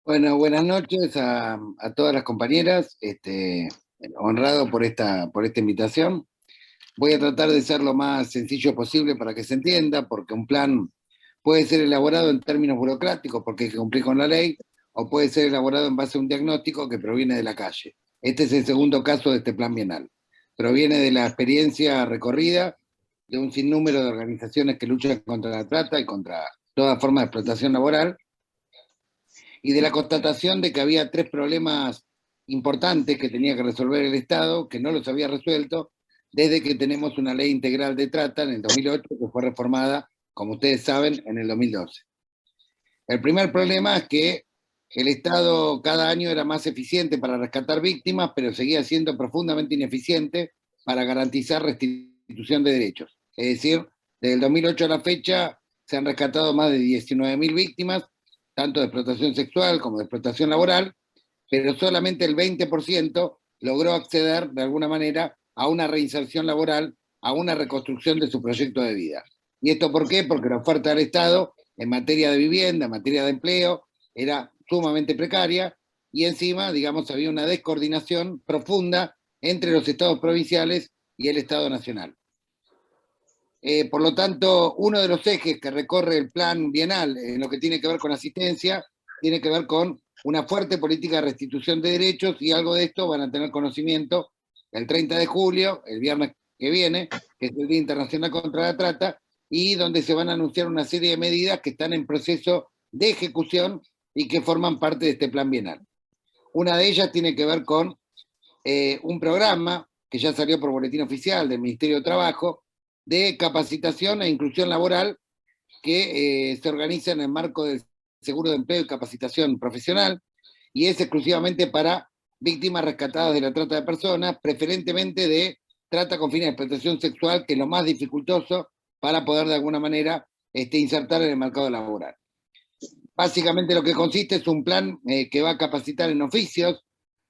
Bueno, buenas noches a todas las compañeras. Honrado por esta invitación. Voy a tratar de ser lo más sencillo posible para que se entienda, porque un plan puede ser elaborado en términos burocráticos, porque hay que cumplir con la ley, o puede ser elaborado en base a un diagnóstico que proviene de la calle. Este es el segundo caso de este plan bienal. Proviene de la experiencia recorrida de un sinnúmero de organizaciones que luchan contra la trata y contra toda forma de explotación laboral, y de la constatación de que había tres problemas importantes que tenía que resolver el Estado, que no los había resuelto, desde que tenemos una ley integral de trata en el 2008, que fue reformada, como ustedes saben, en el 2012. El primer problema es que el Estado cada año era más eficiente para rescatar víctimas, pero seguía siendo profundamente ineficiente para garantizar restitución de derechos. Es decir, desde el 2008 a la fecha se han rescatado más de 19.000 víctimas, tanto de explotación sexual como de explotación laboral, pero solamente el 20% logró acceder de alguna manera a una reinserción laboral, a una reconstrucción de su proyecto de vida. ¿Y esto por qué? Porque la oferta del Estado en materia de vivienda, en materia de empleo, era sumamente precaria y encima, digamos, había una descoordinación profunda entre los estados provinciales y el Estado nacional. Por lo tanto, uno de los ejes que recorre el plan bienal en lo que tiene que ver con asistencia, tiene que ver con una fuerte política de restitución de derechos, y algo de esto van a tener conocimiento el 30 de julio, el viernes que viene, que es el Día Internacional contra la Trata, y donde se van a anunciar una serie de medidas que están en proceso de ejecución y que forman parte de este plan bienal. Una de ellas tiene que ver con un programa que ya salió por boletín oficial del Ministerio de Trabajo, de capacitación e inclusión laboral, que se organiza en el marco del Seguro de Empleo y Capacitación Profesional, y es exclusivamente para víctimas rescatadas de la trata de personas, preferentemente de trata con fines de explotación sexual, que es lo más dificultoso para poder de alguna manera insertar en el mercado laboral. Básicamente lo que consiste es un plan que va a capacitar en oficios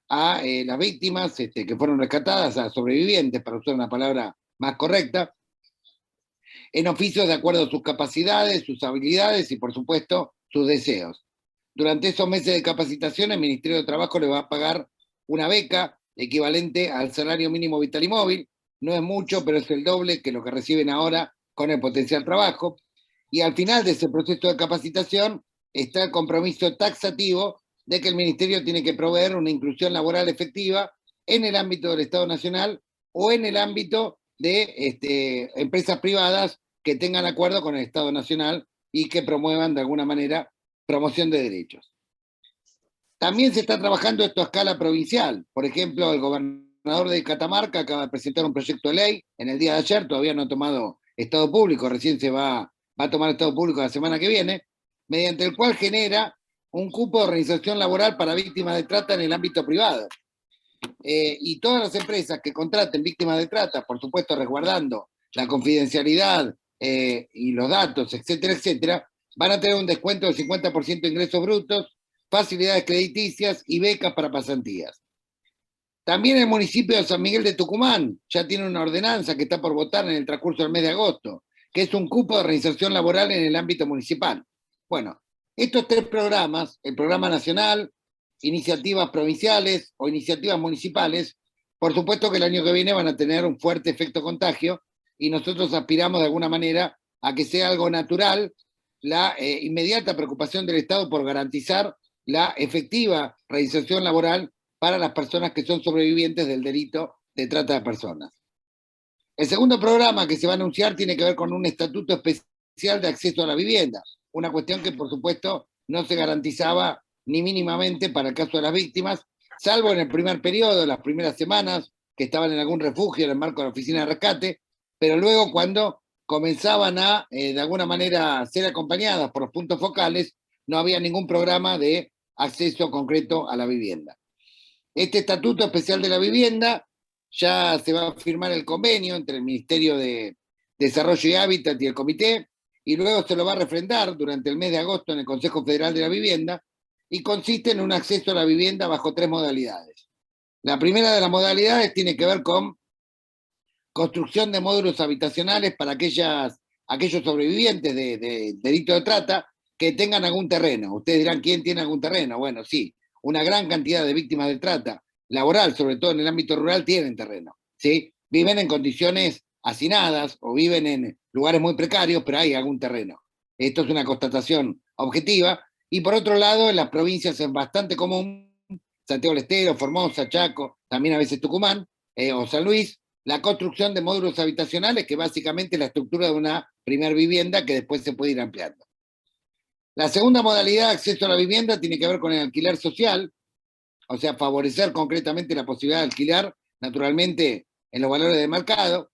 a las víctimas que fueron rescatadas, a sobrevivientes, para usar una palabra más correcta, en oficios de acuerdo a sus capacidades, sus habilidades y, por supuesto, sus deseos. Durante esos meses de capacitación, el Ministerio de Trabajo le va a pagar una beca equivalente al salario mínimo vital y móvil. No es mucho, pero es el doble que lo que reciben ahora con el potencial trabajo. Y al final de ese proceso de capacitación está el compromiso taxativo de que el Ministerio tiene que proveer una inclusión laboral efectiva en el ámbito del Estado Nacional o en el ámbito de empresas privadas que tengan acuerdo con el Estado Nacional y que promuevan de alguna manera promoción de derechos. También se está trabajando esto a escala provincial. Por ejemplo, el gobernador de Catamarca acaba de presentar un proyecto de ley en el día de ayer, todavía no ha tomado estado público, recién va a tomar estado público la semana que viene, mediante el cual genera un cupo de reinserción laboral para víctimas de trata en el ámbito privado. Y todas las empresas que contraten víctimas de trata, por supuesto resguardando la confidencialidad y los datos, etcétera, etcétera, van a tener un descuento del 50% de ingresos brutos, facilidades crediticias y becas para pasantías. También el municipio de San Miguel de Tucumán ya tiene una ordenanza que está por votar en el transcurso del mes de agosto, que es un cupo de reinserción laboral en el ámbito municipal. Bueno, estos tres programas, el programa nacional, iniciativas provinciales o iniciativas municipales, por supuesto que el año que viene van a tener un fuerte efecto contagio, y nosotros aspiramos de alguna manera a que sea algo natural la inmediata preocupación del Estado por garantizar la efectiva reinserción laboral para las personas que son sobrevivientes del delito de trata de personas. El segundo programa que se va a anunciar tiene que ver con un estatuto especial de acceso a la vivienda, una cuestión que por supuesto no se garantizaba ni mínimamente para el caso de las víctimas, salvo en el primer periodo, las primeras semanas, que estaban en algún refugio en el marco de la oficina de rescate, pero luego cuando comenzaban a, de alguna manera, ser acompañadas por los puntos focales, no había ningún programa de acceso concreto a la vivienda. Este Estatuto Especial de la Vivienda, ya se va a firmar el convenio entre el Ministerio de Desarrollo y Hábitat y el Comité, y luego se lo va a refrendar durante el mes de agosto en el Consejo Federal de la Vivienda, y consiste en un acceso a la vivienda bajo tres modalidades. La primera de las modalidades tiene que ver con construcción de módulos habitacionales para aquellos sobrevivientes de delito de trata, que tengan algún terreno. Ustedes dirán, ¿quién tiene algún terreno? Bueno, sí, una gran cantidad de víctimas de trata laboral, sobre todo en el ámbito rural, tienen terreno, ¿sí? Viven en condiciones hacinadas o viven en lugares muy precarios, pero hay algún terreno. Esto es una constatación objetiva. Y por otro lado, en las provincias es bastante común, Santiago del Estero, Formosa, Chaco, también a veces Tucumán o San Luis, la construcción de módulos habitacionales, que básicamente es la estructura de una primer vivienda que después se puede ir ampliando. La segunda modalidad de acceso a la vivienda tiene que ver con el alquiler social, o sea, favorecer concretamente la posibilidad de alquilar, naturalmente, en los valores de mercado.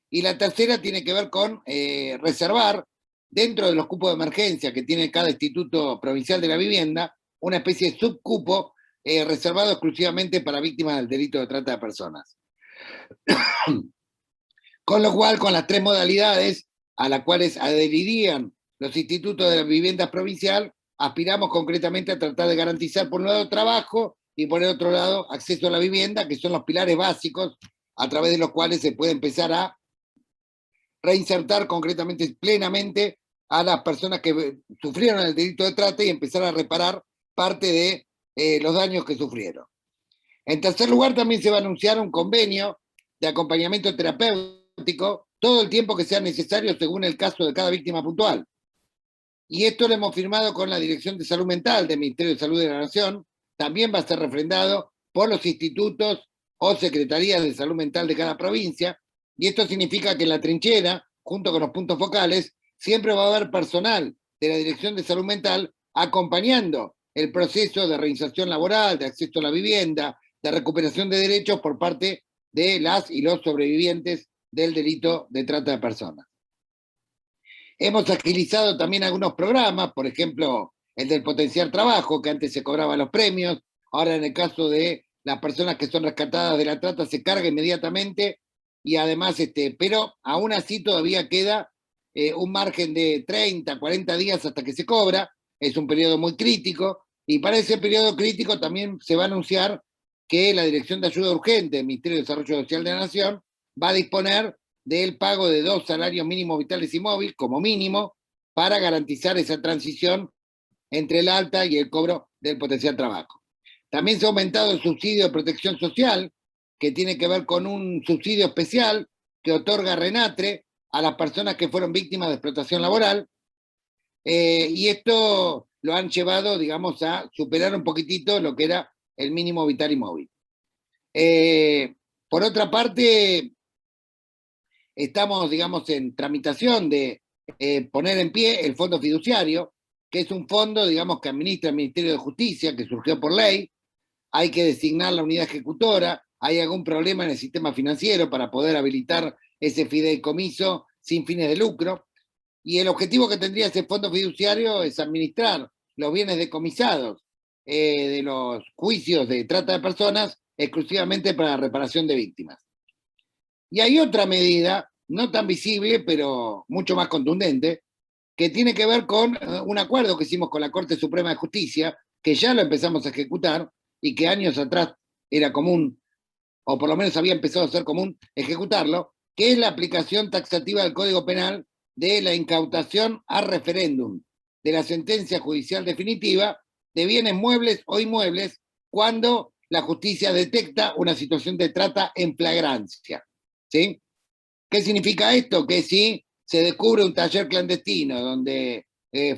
Y la tercera tiene que ver con reservar, dentro de los cupos de emergencia que tiene cada Instituto Provincial de la Vivienda, una especie de subcupo reservado exclusivamente para víctimas del delito de trata de personas. Con lo cual, con las tres modalidades a las cuales adherirían los institutos de la vivienda provincial, aspiramos concretamente a tratar de garantizar, por un lado, trabajo y por el otro lado, acceso a la vivienda, que son los pilares básicos a través de los cuales se puede empezar a reinsertar concretamente, plenamente, a las personas que sufrieron el delito de trata y empezar a reparar parte de los daños que sufrieron. En tercer lugar, también se va a anunciar un convenio de acompañamiento terapéutico todo el tiempo que sea necesario según el caso de cada víctima puntual. Y esto lo hemos firmado con la Dirección de Salud Mental del Ministerio de Salud de la Nación. También va a ser refrendado por los institutos o secretarías de salud mental de cada provincia. Y esto significa que en la trinchera, junto con los puntos focales, siempre va a haber personal de la Dirección de Salud Mental acompañando el proceso de reinserción laboral, de acceso a la vivienda, de recuperación de derechos por parte de las y los sobrevivientes del delito de trata de personas. Hemos agilizado también algunos programas, por ejemplo, el del potenciar trabajo, que antes se cobraban los premios, ahora en el caso de las personas que son rescatadas de la trata se carga inmediatamente, y además, pero aún así todavía queda un margen de 30, 40 días hasta que se cobra, es un periodo muy crítico, y para ese periodo crítico también se va a anunciar que la Dirección de Ayuda Urgente del Ministerio de Desarrollo Social de la Nación va a disponer del pago de 2 salarios mínimos vitales y móviles, como mínimo, para garantizar esa transición entre el alta y el cobro del potencial trabajo. También se ha aumentado el subsidio de protección social, que tiene que ver con un subsidio especial que otorga Renatre a las personas que fueron víctimas de explotación laboral, y esto lo han llevado, digamos, a superar un poquitito lo que era el mínimo vital y móvil. Por otra parte, estamos, digamos, en tramitación de poner en pie el fondo fiduciario, que es un fondo, digamos, que administra el Ministerio de Justicia, que surgió por ley. Hay que designar la unidad ejecutora, hay algún problema en el sistema financiero para poder habilitar ese fideicomiso sin fines de lucro, y el objetivo que tendría ese fondo fiduciario es administrar los bienes decomisados de los juicios de trata de personas exclusivamente para la reparación de víctimas. Y hay otra medida, no tan visible, pero mucho más contundente, que tiene que ver con un acuerdo que hicimos con la Corte Suprema de Justicia, que ya lo empezamos a ejecutar y que años atrás era común, o por lo menos había empezado a ser común ejecutarlo, que es la aplicación taxativa del Código Penal de la incautación a referéndum de la sentencia judicial definitiva de bienes muebles o inmuebles cuando la justicia detecta una situación de trata en flagrancia. ¿Sí? ¿Qué significa esto? Que si se descubre un taller clandestino donde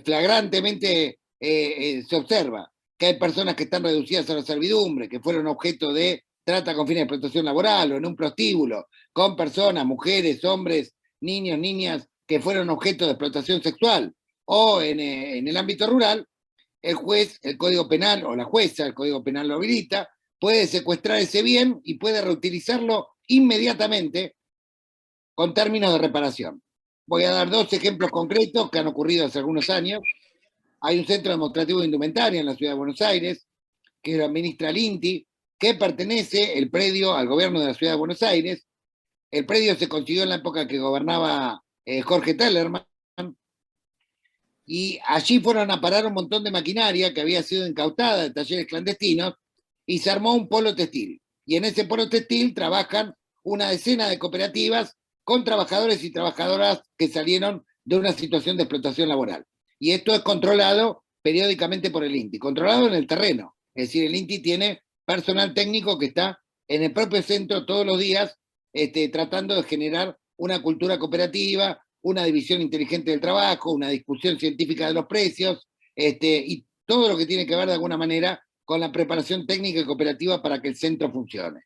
flagrantemente se observa que hay personas que están reducidas a la servidumbre, que fueron objeto de trata con fines de explotación laboral o en un prostíbulo, con personas, mujeres, hombres, niños, niñas, que fueron objeto de explotación sexual, o en el ámbito rural, el juez, el Código Penal, o la jueza, el Código Penal lo habilita, puede secuestrar ese bien y puede reutilizarlo inmediatamente con términos de reparación. Voy a dar 2 ejemplos concretos que han ocurrido hace algunos años. Hay un centro demostrativo de indumentaria en la ciudad de Buenos Aires, que lo administra el INTI, que pertenece el predio al gobierno de la ciudad de Buenos Aires. El predio se consiguió en la época que gobernaba Jorge Tellerman, y allí fueron a parar un montón de maquinaria que había sido incautada de talleres clandestinos, y se armó un polo textil. Y en ese polo textil trabajan una decena de cooperativas con trabajadores y trabajadoras que salieron de una situación de explotación laboral. Y esto es controlado periódicamente por el INTI, controlado en el terreno. Es decir, el INTI tiene personal técnico que está en el propio centro todos los días tratando de generar una cultura cooperativa, una división inteligente del trabajo, una discusión científica de los precios, y todo lo que tiene que ver de alguna manera con la preparación técnica y cooperativa para que el centro funcione.